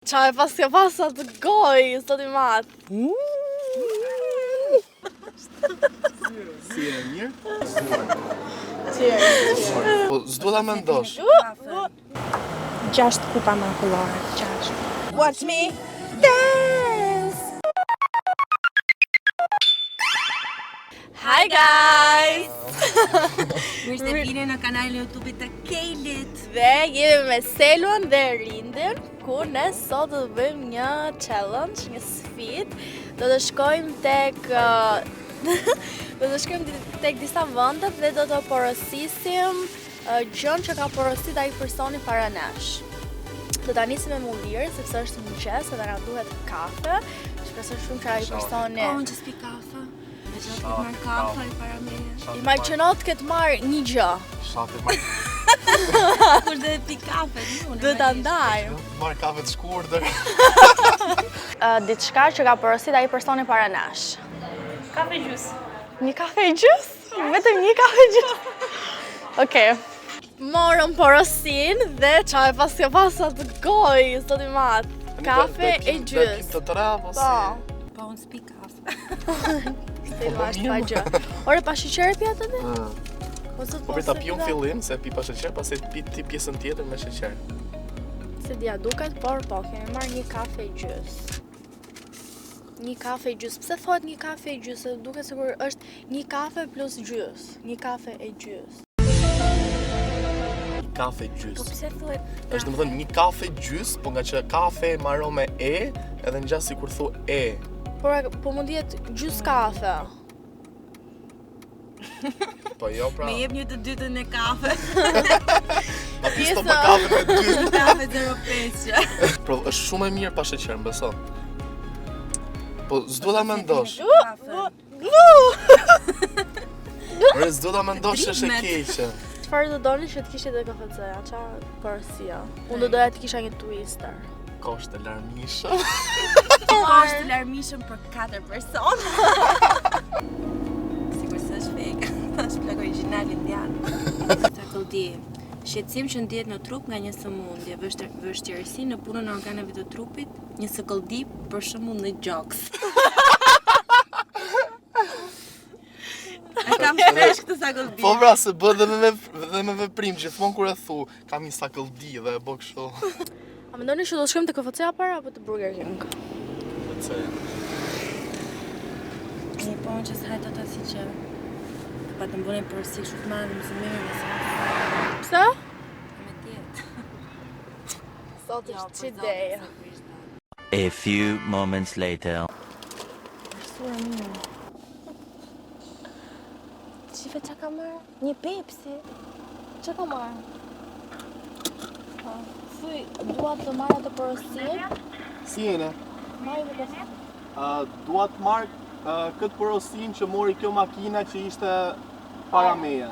Çaj pas ka pasat të goj, sot I mat. Si e mirë? Cheers. Po s'do ta mendosh. 6 kupa makullore, 6. Watch me dance! Hi guys! Mirë se vini në kanalin YouTube të Kejlit. Dhe jemi me Selon dhe Rindin, ku ne sot do të bëjmë një challenge, një sfidë. Do të shkojmë tek disa vende dhe do të porosisim gjën që ka porosit ai personi para nesh. Do ta nisim me mullirë, sepse është mëngjes dhe na duhet kafe. Shpresoj shumë që ai personi Unë që s'pi kafe. Me që të marrë kafe I para meje. imagjino të ketë marrë një gjë. Shate marr Kur dhe pi kafe, Do ta ndajmë. kafe të shkurtër. Diçka që ka porosit ai personi para nesh. Kafe gjus. Një kafe gjys? Vetëm një kafe gjys? Okej. Morëm porosin dhe çaj pas ka pasat të goj, sot I mat. Kafe e gjys. Të tre apo si? Po. Po unë s'pi kafe. Se ma është pa gjë. Ore pa sheqer pi atë dhe? Po për ta pi unë fillim, se pi pa sheqer, pastaj pi ti pjesën tjetër me sheqer. Se dia duket, por po, kemi marrë një kafe gjys. Një kafe gjys. Pse thohet një kafe gjys? Se duket sikur është një kafe plus gjys. Një kafe e gjys. Kafe gjys. Po pse thuhet? Është domethënë një kafe gjys, po nga që kafe mbaron me e, edhe ngjas sikur thu e. Po mund jetë gjys kafe. Po jo pra. Me jep një të dytën e kafe. A pisto pa kafe me dy. Kafe 0,5 që. Pro, është shumë e mirë pa sheqer, më beso. Po s'do ta mendosh. Kafe. Ore s'do ta mendosh se është e keqe. Çfarë do doni që të kishte te kafeceja? Çfarë porosia? Unë do doja të kisha një twister. Kosht e larmishëm. Është larmishëm për 4 persona. Sigur se është fake. Është plak origjinal indian. Sa koldi. Shqetësim që ndihet në trup nga një sëmundje, vështirësi në punën e organeve të trupit, një sëkëlldi për shembull në gjoks. A kam shpesh këtë sakëlldi. Po pra, se bë dhe me veprim, gjithmonë kur e thu, kam një sakëlldi dhe e bë kështu. A mendoni që do shkojmë te kafeceja para apo te Burger King? Një po që s'hajt ato si që pa të mbone përsi shumë të madhe, më së mirë nëse Pse? me tjetë. Sot është cheat day. A few moments later. Sura mirë. Qive që ka marrë? Një Pepsi. Çka ka marrë? Thuj, dua të marr atë porosin. Si jene? Marr një porosin. Dua të marr këtë porosin që mori kjo makina që ishte para meje.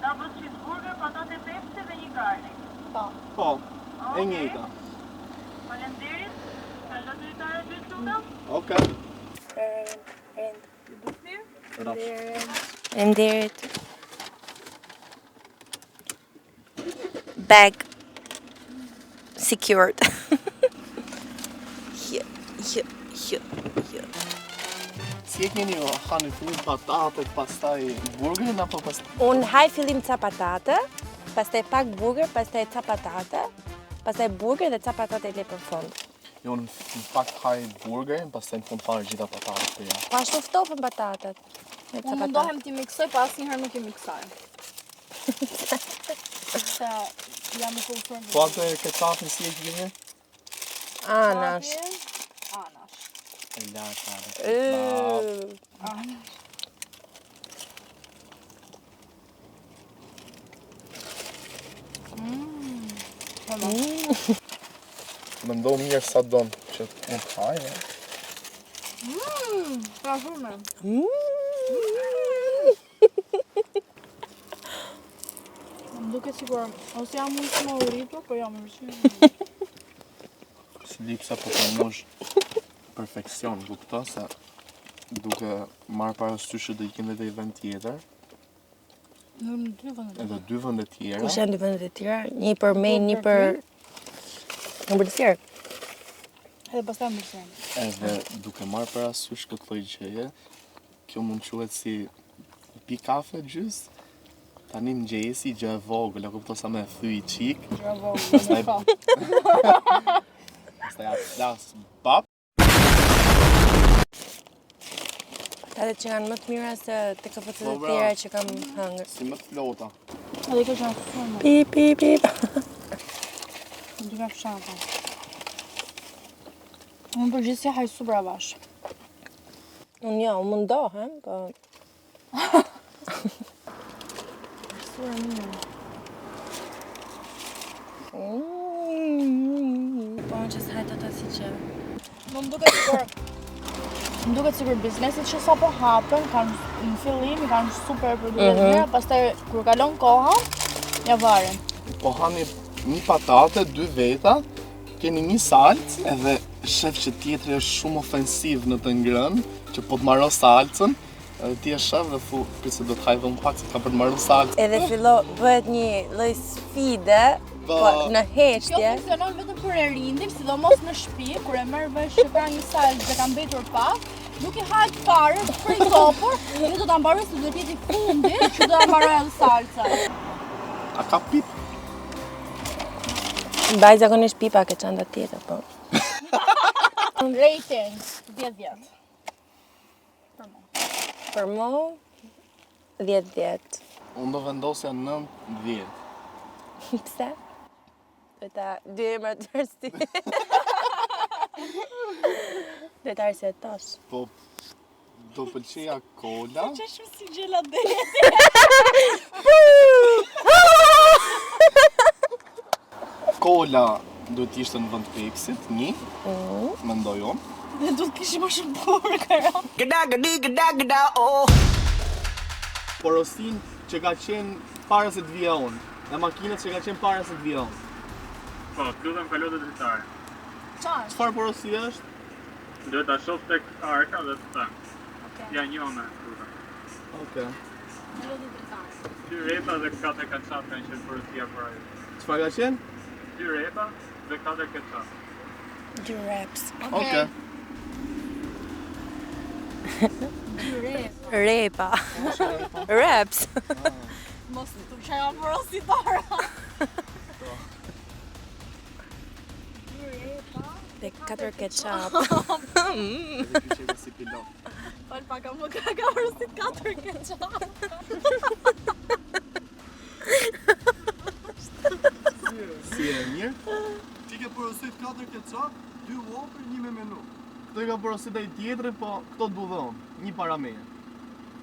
Double cheeseburger, patate Pepsi dhe një garlic. Po, e njëjta. Faleminderit. Kalon dritare dy çuka. Okej. Faleminderit. Bag secured. Si e keni ju, hani fillim patatet, pastaj burgerin apo pastaj? Unë haj fillim ca patate, pastaj pak burger, pastaj ca patate, pastaj burger dhe ca patate le për fund. Jo, në fakt haj burgerin, pastaj në fund fare gjitha patatet për ja. Po ashtu ftofën patatet. Me ca Unë patate. mundohem t'i miksoj, pa asnjëherë nuk I miksoj. Se jam në kulturën. Po atë ketçapin si e keni? Anash. Anash. E lart. Më ndonë mirë sa donë që unë haj, e? Pra shumë. Më duket sikur ose jam unë shumë e rritur, po jam rritur. Si lipsa po të mush perfekcion, du këto, se duke marrë parasysh që do i kende dhe i vend tjetër, edhe 2 vende tjera. Kush janë dy vendet e tjera? Një për me, një për... Në bërësjerë. Edhe pastaj mbështjen. Edhe duke marrë parasysh këtë lloj gjëje, kjo mund quhet si pi kafe gjys. Tani mëngjesi gjë e vogël, e kupton sa më e thy çik. Gjë vogël. Pastaj ja flas bap. Ato që janë më të mira se te KFC-t e Po, bravo. tjera që kam hëngër. Si më të flota. Edhe kjo që janë shumë. Pip pip pip. Më duke fshata. Unë përgjithësi haj super avash. Unë jo, unë mundohem, po... Super mirë. Po unë që s'haj të si që... Më duket sigur bizneset që sapo hapen kanë në fillim kanë super produkte të mira, pastaj kur kalon koha ja varen. Po hani një patate, 2 veta, keni një salcë, edhe shef që tjetri është shumë ofensiv në të ngrënë, që po të marrë salcën, edhe ti e shef dhe thu, se do të haj dhe pak se ka për të marrë salcën. Edhe bëhet një lloj sfide, po në Kjo heqje. funksionon vetëm për e rindin, sidomos në shtëpi, kur e merr vesh që ka një salcë dhe ka mbetur pak, nuk i hajt fare, prej kopur, ju do ta mbaroj se duhet jeti fundi që do ta mbaroj edhe salca. A ka pip? Mbaj zakonisht pipa ke çanta tjetër, po. Rating 10-10. Për mu 10-10. Unë do vendosja 9-10. Pse? Ta 2 emra të rësti. Dhe ta arsjetosh. Po, do pëlqeja kola. Që shumë si gjela dhe. Kola duhet ishte në vend Pepsit, 1, mendoj unë. Dhe du të kishim më shumë burgera. Porosin që ka qenë para se të vija unë, dhe makinat që ka qenë para se të vija unë. Po, lutem kalo të dritare. Çfarë? Çfarë porosi është? Duhet ta shoh tek arka dhe të them. Ja njone, lutem. Okej. Dy repa dhe 4 kaçap kanë qenë porosia për ajo. Çfarë ka qenë? 2 repa dhe 4 kaçap. 2 reps. Okej. Repa. Reps. Mos të që janë porositara. Dhe 4 ketchup. Edhe ky që si pilot. Fal paka më ka porosit 4 ketchup. Si e mirë? Ti ke porosit 4 ketchup, 2 Whopper, 1 me menu. Këto i ka porosit ai tjetri, po këto du dhon, 1 para meje.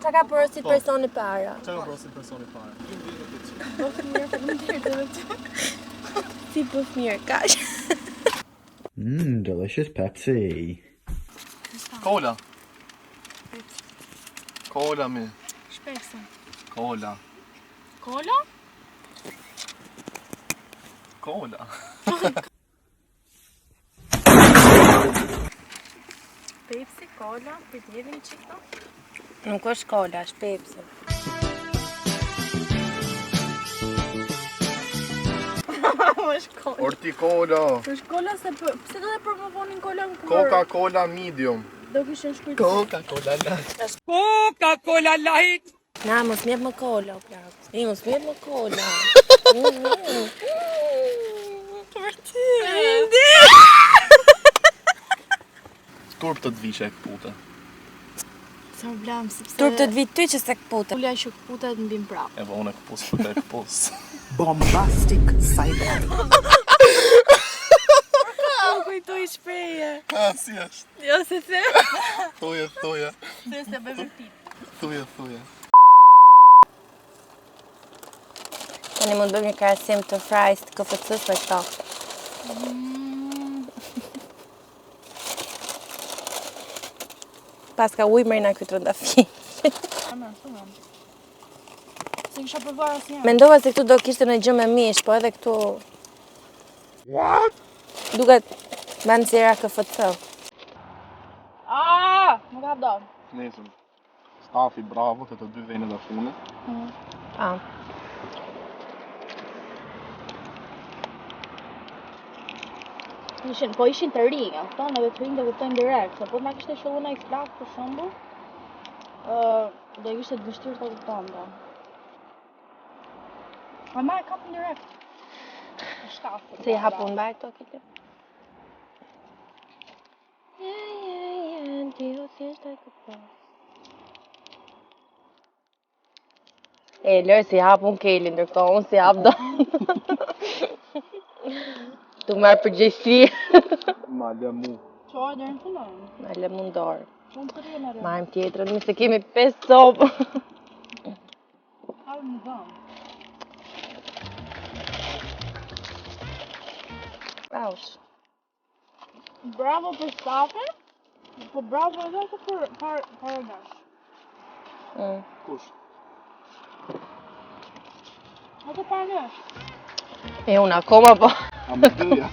Qa ka porosit personi para? Çka ka porosit personi para? Si bëf mirë, kaq. Delicious Pepsi. Kola. Kola mi. Shpesa. Kola. Kola? Kola. Pepsi, kola, për t'jedhin qikto? Nuk është kola, është Pepsi. është kola. Orti kola. Është kola se pse do të promovonin kolën kur Coca-Cola medium. do kishin shkruar. Coca-Cola light. Na, mos mjep më kola, o plak. Mos mjep më kola. Turp të të vishe e këpute. Sa problem sepse Turp të t'vit ty që se këpute. Ulja që kputet mbim prap. E po unë e këpus për të e këpus. Bombastic cyber. Më kujtoj shpreje. A, si është? Jo se the. Thuja. Se bëjmë pip. Thuja. Tani mund bëjmë një krahasim të fries të KFC-s me këto. Paska ujë mërina këtë rëndafi. Amen, shumë. Se kisha provuar asnjëherë. Mendova se këtu do kishte në gjë me mish, po edhe këtu... What? Duket banë si era KFC. Nuk ka do. Nesëm. Stafi, bravo, të 2 venet e funit. Ah. Ishin të rinj, kupton, edhe të rinj do kuptojnë direkt, se po na kishte qelluar ai flak për shembull, do ishte të vështirë të kuptonte. Po ma e kapën direkt. Shkafën. Se i hapun mbaj këto kite. Dio thjesht ai kupton. E lërë si hapun Kelly, ndërkohë unë si hap do. Tu marrë përgjegjësi. Ma lë mu. Çoj deri në fundon. Ma lë mu ndorë. Shumë të rrinë atë. Marrim tjetrën, mi se kemi 5 sopë. Hajde në dhëm. Aush. Bravo për stafin, po bravo edhe për nesh. Kush? Edhe para nesh. E unë akoma po. AMG-ja.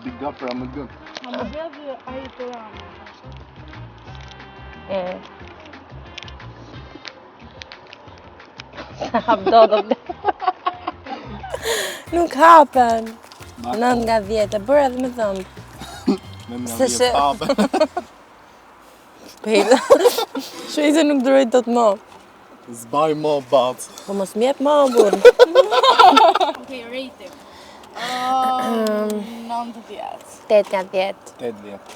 Big up për AMG. A më bëdhë ai të ramë. Sa hap do. Nuk hapen. 9 nga 10, e bërë edhe me dhëmbë. Me nga Se vjetë hape. Pejtë. Shëjtë nuk duroj do të mo. Zbaj mo batë. Po mos mjep mo, burë. Okej, rating. 9 të 10. 8 nga 10. 8 vjetë.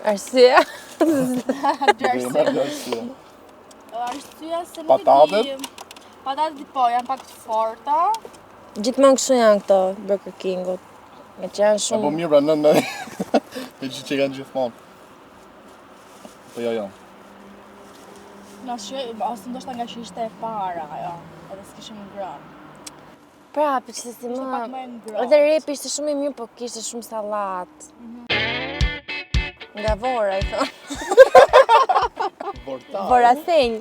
Arsye? Arsyeja se nuk Patatet? Patatet po, janë pak të forta. Gjithmonë kështu janë këto Burger Kingut. Me që janë Po shumë... mirë pra në. Me që kanë gjithmonë. Po jo. Ose ndoshta nga që ishte e para, ajo. Edhe s'kishim ngrënë. Pra, për që si Ishte pak më... më e ngrohtë. Edhe repi ishte shumë i mirë, po kishte shumë sallat. Nga vora, i thonë. Vortar. Vorasenj.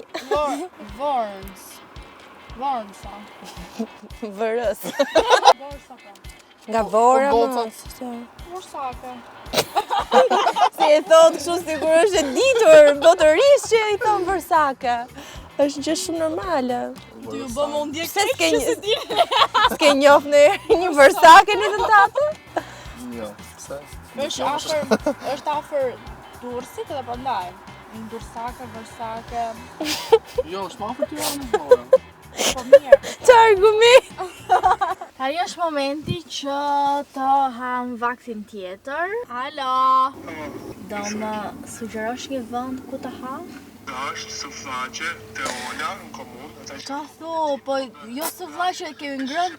Vornsa. Vërës. Vorsaka. Nga vora, po, më. Vorsaka. Si e thotë kështu sigur është e ditur, botërisht që i thonë vërsake. Është gjë shumë normale. Ti u bë mundje Pse s'ke njoh në një vërsake në të tatë? Jo, pse? Është afër Durrësit edhe prandaj. Dursaka, vërsake. Jo, është ma për të janë në vore. Po mirë. Që argument? Tani është momenti që të ham vaktin tjetër. Alo. Do më sugjerosh një vend ku të ham? Është suflaqe te Ola në komunë. Qa thu, po jo suflaqe kemi ngrënë.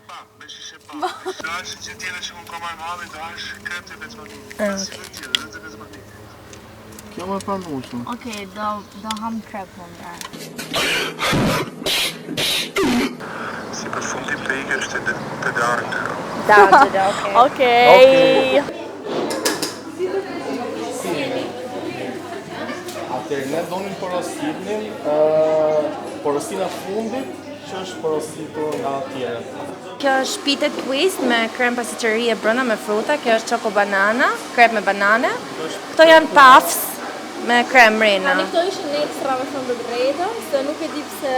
Dash që tjene që më komar në halë, dash krep të Betmani. Kjo më pranushme. Okej, do ham krep më mirë. Si për fundi plejke është të dartë. Dartë, okej. Atëherë, ne donim porositnin, porosina fundit, që është porositur nga tjere. Kjo është pite twist me krem pasitërie brenda me fruta, kjo është choco banana, krep me banane. Këto janë puffs me krem rena. Tani këto ishin ekstra me thënë të drejtën, se nuk e di pse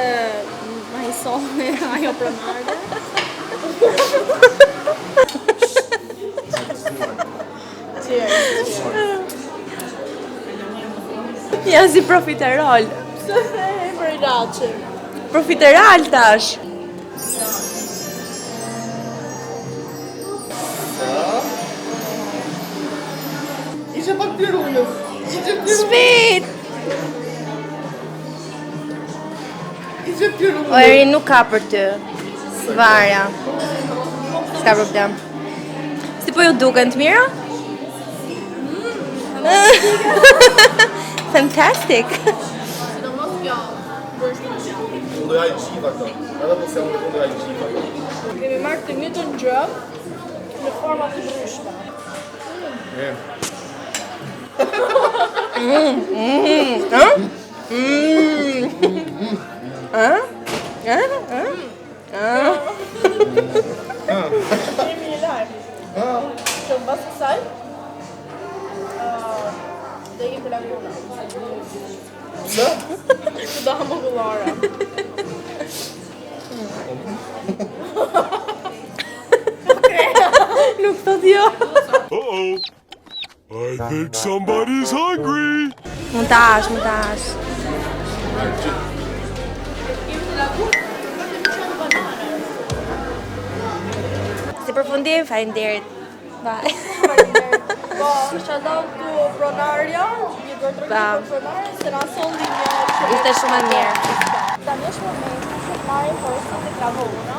ma hisoni ajo pronarde. Ja si profiterol. Pse e për ilaçi? Profiterol tash. Ishe pak pirunës. Shpejt. Ishe pirunës. O Eri nuk ka për ty. Varja. S'ka problem. Si po ju duken të mira? Fantastic. Sidomos kjo. Unë doja i gjiva këto. Edhe po se unë doja i gjiva. Kemi marrë të njëjtën gjë në forma të ndryshme. Kemi një live. Që në basë kësaj, dhe i të laguna. Pse? Që do hamogullara. Nuk thot jo. I think somebody's hungry. Mund tash. Si përfundim, faleminderit. Bye. Po, shalom tu pronarja, një dorëtregim për pronarja, se na solli një Ishte shumë e mirë. Tani është momenti që të marrim porositë e kravona.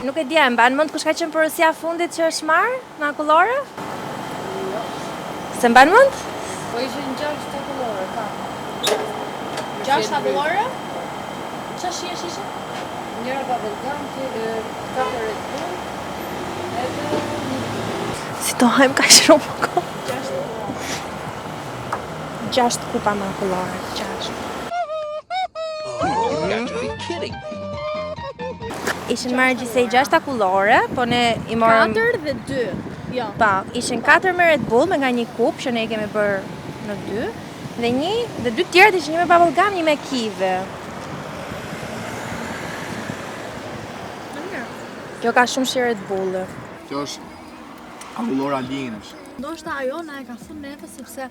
Nuk e di, e mban mend kush ka qenë porosia fundit që është marrë në akullore? Se mban mend? Po ishin 6 takullore, ka. 6 takullore? Çfarë shihesh ishin? Njëra bubblegum, 4 Red Bull, edhe Si do hajmë ka shumë kohë. 6 kupa me akullore, 6. Ishin marrë gjithsej 6 akullore, po ne I morëm 4 dhe 2. Jo. Pa, ishin 4 me Red Bull me nga një kup që ne I kemi bërë në 2 dhe 2 tjerët ishin një me bubblegum, një me kive. Kjo ka shumë shi Red Bull. Kjo është akullora linësh. Ndoshta ajo na e ka thënë neve sepse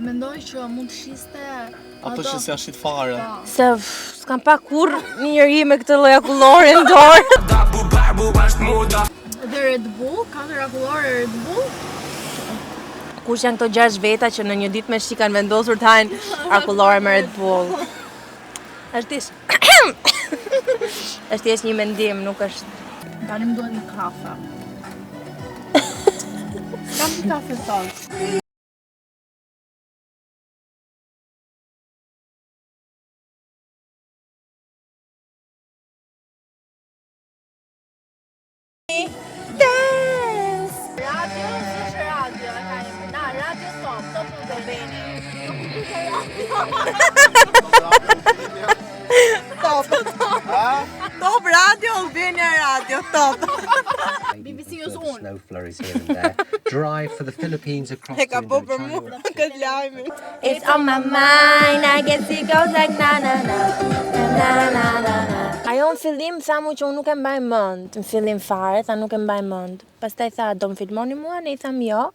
mendoj që mund të shiste Ato që s'janë shit fare. Se s'kam pa kur një njeri me këtë lloj akullore në dorë. Dhe Red Bull, 4 akullore Red Bull. Kush janë këto 6 veta që në një ditë me shi kanë vendosur të hajnë akullore me Red Bull? Është thjesht një mendim, nuk është. Tani më duhet një kafe. Kam një kafe sot. Dance! Radio, s'është radio, e ka një. Na, radio top nuk do veni. Top radio, Albania radio, top. BBC News unë. Snow flurries here and there. Drive for the Philippines across to Indochina. It's on my mind, I guess it goes like na na na na na na na. Ajo në fillim tha mu që unë nuk e mbaj mend, në fillim fare tha nuk e mbaj mend. Pastaj tha do më filmoni mua, ne I tham jo.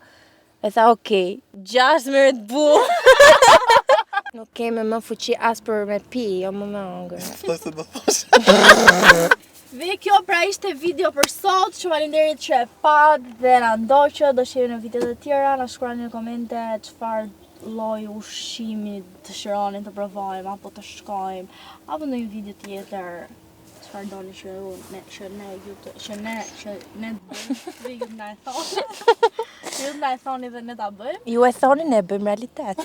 E tha okej, 6 me Red Bull. Nuk keme më fuqi as për me pi, jo më me ëngër. Thosë do thosh. Dhe kjo pra ishte video për sot, shumë faleminderit që e pat dhe na ndoqët, do shihemi në videot e tjera, na shkruani në komente çfarë lloj ushqimi dëshironi të provojmë apo të shkojmë, apo në një video tjetër çfarë doni që ne ju na e thoni. Ju na e thoni dhe ne ta bëjmë. Ju e thoni ne bëjmë realitet.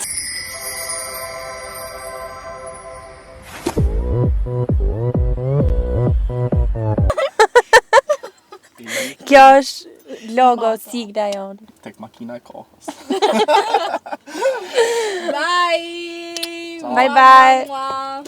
Kjo është logo sigla jonë. Tek makina e kohës. Bye! Bye bye.